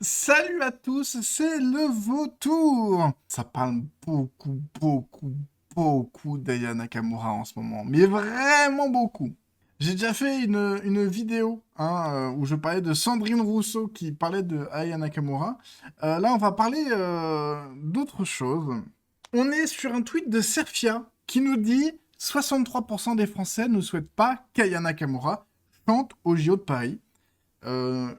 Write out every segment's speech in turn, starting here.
Salut à tous, c'est le vautour. Ça parle beaucoup d'Aya Nakamura en ce moment, mais vraiment beaucoup. J'ai déjà fait une vidéo où je parlais de Sandrine Rousseau qui parlait de Aya Nakamura. Là, on va parler d'autre chose. On est sur un tweet de Serfia qui nous dit 63% des Français ne souhaitent pas qu'Aya Nakamura chante au JO de Paris.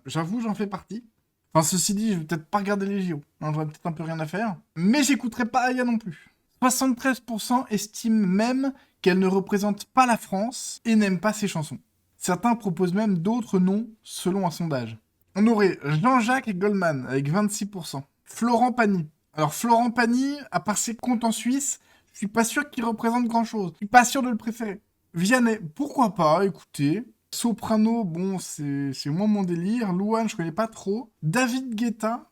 J'avoue, j'en fais partie. Enfin, ceci dit, je vais peut-être pas regarder les JO. Hein, j'aurais peut-être un peu rien à faire. Mais j'écouterai pas Aya non plus. 73% estiment même qu'elle ne représente pas la France et n'aiment pas ses chansons. Certains proposent même d'autres noms selon un sondage. On aurait Jean-Jacques Goldman avec 26%. Florent Pagny. Alors Florent Pagny, à part ses comptes en Suisse, je suis pas sûr qu'il représente grand-chose. Je suis pas sûr de le préférer. Vianney, pourquoi pas, écoutez. Soprano, bon, c'est moins mon délire. Louane, je connais pas trop. David Guetta,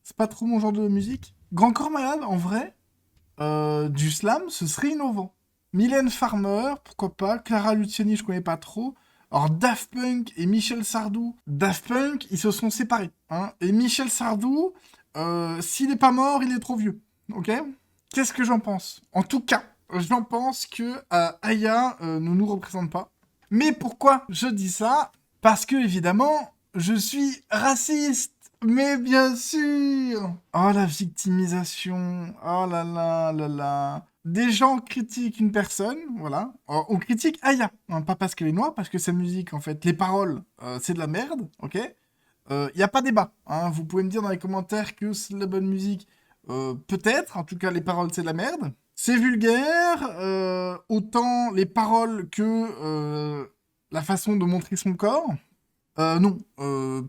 c'est pas trop mon genre de musique. Grand Corps Malade, en vrai, du slam, ce serait innovant. Mylène Farmer, pourquoi pas. Clara Luciani, je connais pas trop. Alors Daft Punk et Michel Sardou. Daft Punk, ils se sont séparés. Hein. Et Michel Sardou, s'il est pas mort, il est trop vieux. Ok. Qu'est-ce que j'en pense? En tout cas, j'en pense que Aya ne nous représente pas. Mais pourquoi je dis ça? Parce que, évidemment, je suis raciste. Mais bien sûr! Oh, la victimisation. Oh là là là là. Des gens critiquent une personne, voilà. Oh, on critique Aya. Hein, pas parce qu'elle est noire, parce que sa musique, en fait, les paroles, c'est de la merde, ok? Y a pas débat. Hein. Vous pouvez me dire dans les commentaires que c'est de la bonne musique. Peut-être, en tout cas, les paroles, c'est de la merde. C'est vulgaire, autant les paroles que la façon de montrer son corps. Non,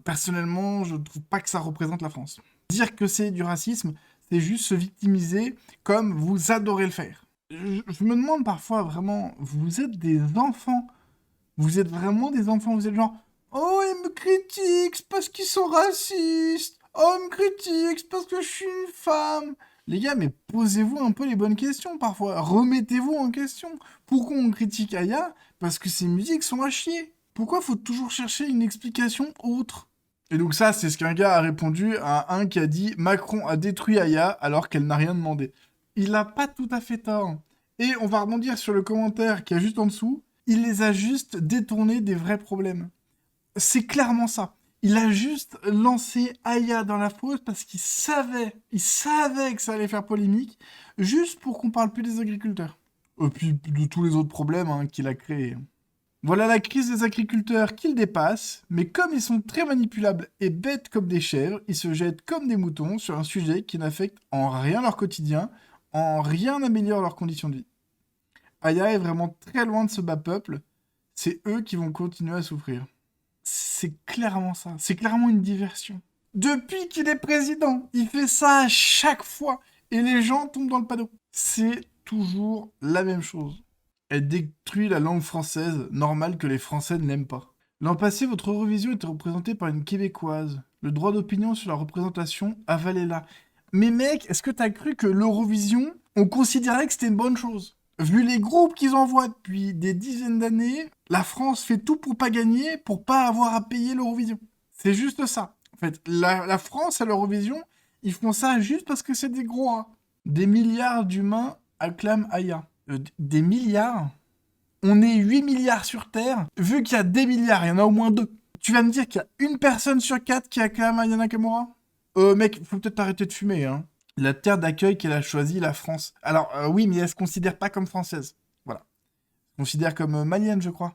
personnellement, je ne trouve pas que ça représente la France. Dire que c'est du racisme, c'est juste se victimiser comme vous adorez le faire. Je me demande parfois vraiment, vous êtes des enfants. Vous êtes vraiment des enfants, vous êtes genre, oh, ils me critiquent c'est parce qu'ils sont racistes. Oh, ils me critiquent c'est parce que je suis une femme. Les gars, mais posez-vous un peu les bonnes questions parfois. Remettez-vous en question. Pourquoi on critique Aya? Parce que ses musiques sont à chier. Pourquoi faut toujours chercher une explication autre? Et donc ça, c'est ce qu'un gars a répondu à un qui a dit Macron a détruit Aya alors qu'elle n'a rien demandé. Il a pas tout à fait tort. Et on va rebondir sur le commentaire qui est juste en dessous. Il les a juste détournés des vrais problèmes. C'est clairement ça. Il a juste lancé Aya dans la fosse parce il savait que ça allait faire polémique, juste pour qu'on parle plus des agriculteurs. Et puis de tous les autres problèmes qu'il a créés. Voilà la crise des agriculteurs qu'il dépasse, mais comme ils sont très manipulables et bêtes comme des chèvres, ils se jettent comme des moutons sur un sujet qui n'affecte en rien leur quotidien, en rien n'améliore leurs conditions de vie. Aya est vraiment très loin de ce bas peuple, c'est eux qui vont continuer à souffrir. C'est clairement ça, c'est clairement une diversion. Depuis qu'il est président, il fait ça à chaque fois, et les gens tombent dans le panneau. C'est toujours la même chose. Elle détruit la langue française, normal que les Français ne l'aiment pas. L'an passé, votre Eurovision était représentée par une Québécoise. Le droit d'opinion sur la représentation avalait là. Mais mec, est-ce que t'as cru que l'Eurovision, on considérait que c'était une bonne chose? Vu les groupes qu'ils envoient depuis des dizaines d'années, la France fait tout pour pas gagner, pour pas avoir à payer l'Eurovision. C'est juste ça. En fait, la France à l'Eurovision, ils font ça juste parce que c'est des gros rats. Des milliards d'humains acclament Aya. Des milliards? On est 8 milliards sur Terre. Vu qu'il y a des milliards, il y en a au moins deux. Tu vas me dire qu'il y a une personne sur quatre qui acclame Aya Nakamura? Mec, faut peut-être arrêter de fumer, hein. La terre d'accueil qu'elle a choisie, la France. Alors, oui, mais elle se considère pas comme française. Voilà. Elle se considère comme malienne, je crois.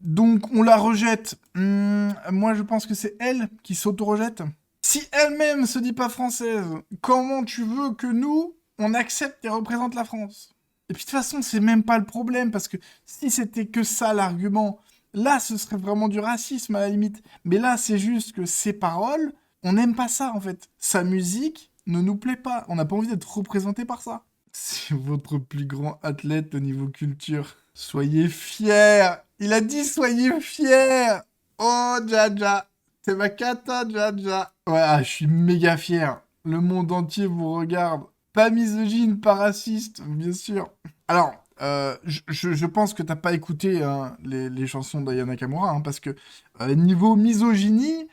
Donc, on la rejette. Moi, je pense que c'est elle qui s'auto-rejette. Si elle-même se dit pas française, comment tu veux que nous, on accepte et représente la France? Et puis de toute façon, c'est même pas le problème, parce que si c'était que ça l'argument, là, ce serait vraiment du racisme à la limite. Mais là, c'est juste que ses paroles, on n'aime pas ça en fait. Sa musique ne nous plaît pas. On n'a pas envie d'être représenté par ça. C'est votre plus grand athlète au niveau culture. Soyez fiers. Il a dit soyez fiers. Oh, Jaja. C'est ma cata, Jaja. Ouais, je suis méga fier. Le monde entier vous regarde. Pas misogyne, pas raciste, bien sûr. Alors, je pense que t'as pas écouté les chansons d'Aya Nakamura, parce que niveau misogynie,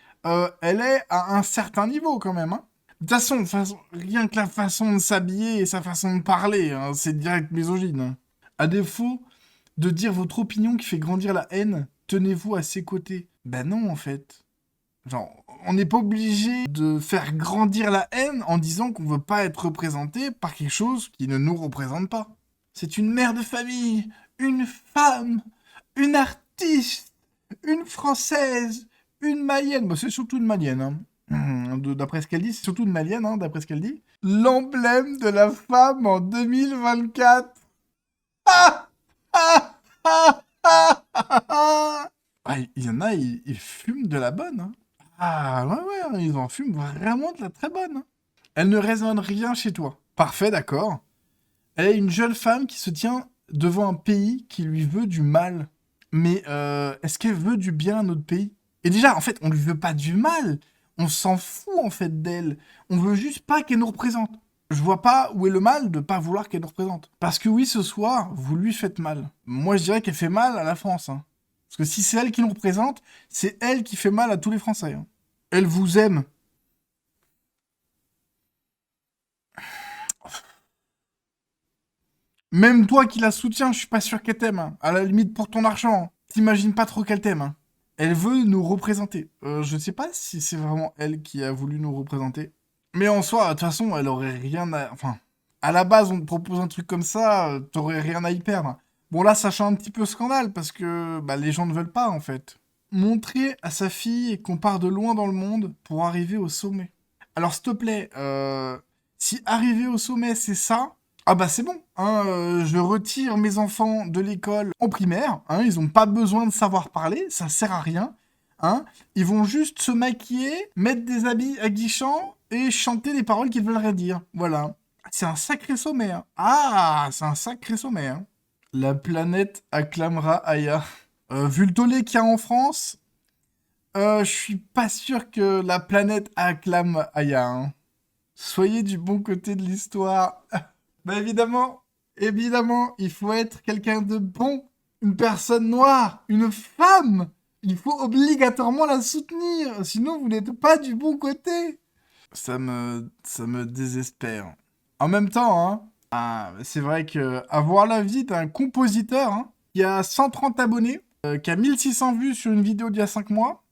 elle est à un certain niveau quand même. Hein. De toute façon, rien que la façon de s'habiller et sa façon de parler, hein, c'est direct misogyne. Hein. À défaut de dire votre opinion qui fait grandir la haine, tenez-vous à ses côtés. Ben non, en fait. Genre, on n'est pas obligé de faire grandir la haine en disant qu'on veut pas être représenté par quelque chose qui ne nous représente pas. C'est une mère de famille, une femme, une artiste, une française, une malienne. Bah, c'est surtout une malienne, hein. D'après ce qu'elle dit, c'est surtout une malienne, hein, d'après ce qu'elle dit. L'emblème de la femme en 2024. Ah ah ah ah ah ah. Il y en a, ils fument de la bonne, hein. Ah ouais, ouais, hein, ils en fument vraiment de la très bonne. Hein. Elle ne résonne rien chez toi. Parfait, d'accord. Elle est une jeune femme qui se tient devant un pays qui lui veut du mal. Mais est-ce qu'elle veut du bien à notre pays? Et déjà, en fait, on lui veut pas du mal. On s'en fout, en fait, d'elle. On veut juste pas qu'elle nous représente. Je vois pas où est le mal de pas vouloir qu'elle nous représente. Parce que oui, ce soir, vous lui faites mal. Moi, je dirais qu'elle fait mal à la France. Hein. Parce que si c'est elle qui nous représente, c'est elle qui fait mal à tous les Français. Hein. Elle vous aime. Même toi qui la soutiens, je suis pas sûr qu'elle t'aime. Hein. À la limite pour ton argent. Hein. T'imagines pas trop qu'elle t'aime. Hein. Elle veut nous représenter. Je sais pas si c'est vraiment elle qui a voulu nous représenter. Mais en soi, de toute façon, elle aurait rien à... Enfin, à la base, on te propose un truc comme ça, t'aurais rien à y perdre. Bon là, ça change un petit peu scandale, parce que bah, les gens ne veulent pas, en fait. Montrer à sa fille qu'on part de loin dans le monde pour arriver au sommet. Alors, s'il te plaît, si arriver au sommet, c'est ça, ah bah c'est bon, hein, je retire mes enfants de l'école en primaire, hein, ils n'ont pas besoin de savoir parler, ça sert à rien, hein, ils vont juste se maquiller, mettre des habits aguichants et chanter des paroles qu'ils veulent rien dire, voilà. C'est un sacré sommet, hein. Ah, c'est un sacré sommet, hein. La planète acclamera Aya. Vu le tollé qu'il y a en France, je suis pas sûr que la planète acclame Aya, hein. Soyez du bon côté de l'histoire. Bah évidemment, il faut être quelqu'un de bon, une personne noire, une femme. Il faut obligatoirement la soutenir, sinon vous n'êtes pas du bon côté. Ça me désespère. En même temps, hein, c'est vrai que avoir la vie d'un compositeur hein, qui a 130 abonnés, qui a 1600 vues sur une vidéo d'il y a 5 mois,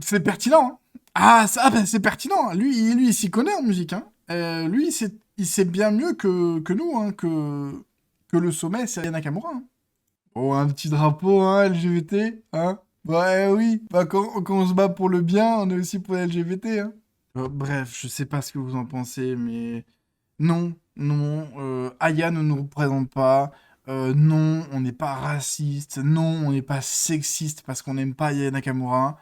c'est pertinent. Hein. Bah, c'est pertinent. Lui, il s'y connaît en musique. Hein. Lui, il sait bien mieux que nous, hein, que le sommet, c'est Aya Nakamura. Hein. Oh, un petit drapeau, hein, LGBT, hein. Ouais, oui. Bah, quand on se bat pour le bien, on est aussi pour les LGBT, hein. Bref, je sais pas ce que vous en pensez, mais non, Aya ne nous représente pas. Non, on n'est pas raciste. Non, on n'est pas sexiste parce qu'on n'aime pas Aya Nakamura.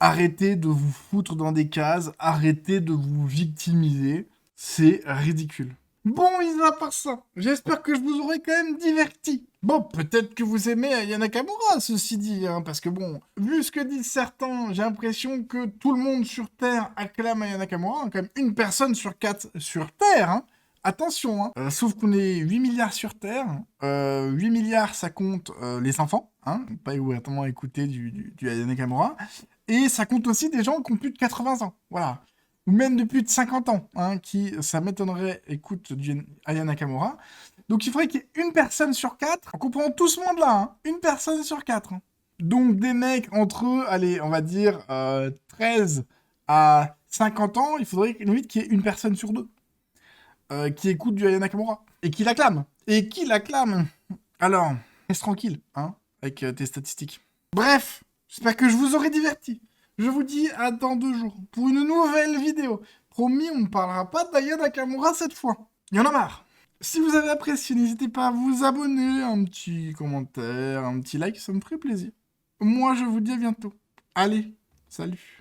Arrêtez de vous foutre dans des cases, arrêtez de vous victimiser. C'est ridicule. Bon, mis à part ça, j'espère que je vous aurai quand même diverti. Bon, peut-être que vous aimez Aya Nakamura, ceci dit, hein, parce que bon, vu ce que disent certains, j'ai l'impression que tout le monde sur Terre acclame Aya Nakamura, hein, quand même une personne sur 4 sur Terre, hein. Attention, hein. Sauf qu'on est 8 milliards sur Terre, 8 milliards ça compte les enfants, hein, pas ouvertement écouter du Aya Nakamura, et ça compte aussi des gens qui ont plus de 80 ans, voilà. Ou même de plus de 50 ans, hein, qui, ça m'étonnerait, écoute du Aya Nakamura. Donc il faudrait qu'il y ait une personne sur 4, en comprenant tout ce monde-là, hein, une personne sur 4. Hein. Donc des mecs entre eux, allez, on va dire 13 à 50 ans, il faudrait limite qu'il y ait une personne sur 2 qui écoute du Aya Nakamura. Et qui l'acclame. Alors, reste tranquille, hein, avec tes statistiques. Bref, j'espère que je vous aurai diverti. Je vous dis à dans 2 jours pour une nouvelle vidéo. Promis, on ne parlera pas d'Aya Nakamura cette fois. Il y en a marre. Si vous avez apprécié, n'hésitez pas à vous abonner, un petit commentaire, un petit like, ça me ferait plaisir. Moi, je vous dis à bientôt. Allez, salut.